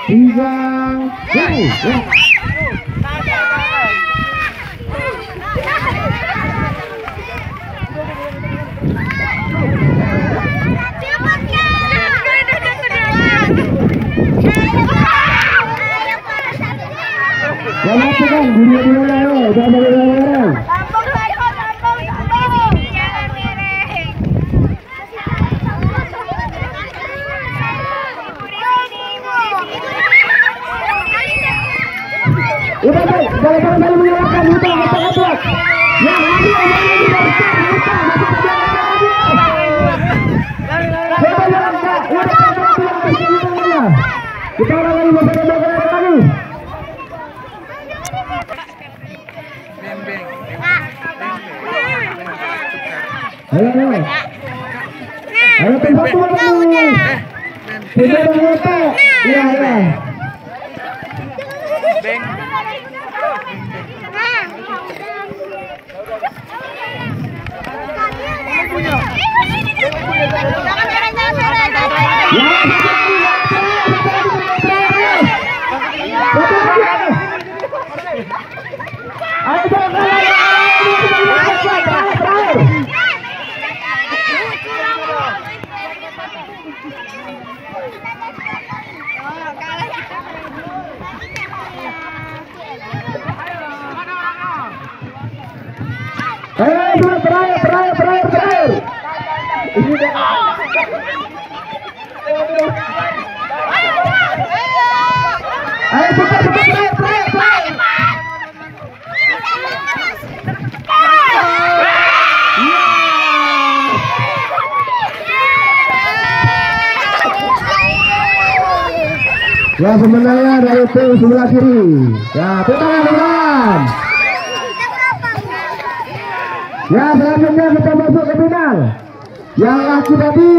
3, ya. Jangan tekan, dulu jangan bareng. Udah baik, jangan menyerahkan muter. Ya, kita lagi lagi. Ayo tempat dulu. Kita udah ya. Beng. Terakhir. Ayo cepat. Ya, pemenangnya dari tim sebelah kiri. Ya, teman. Ya, selanjutnya kita masuk ke final. Yang laki tadi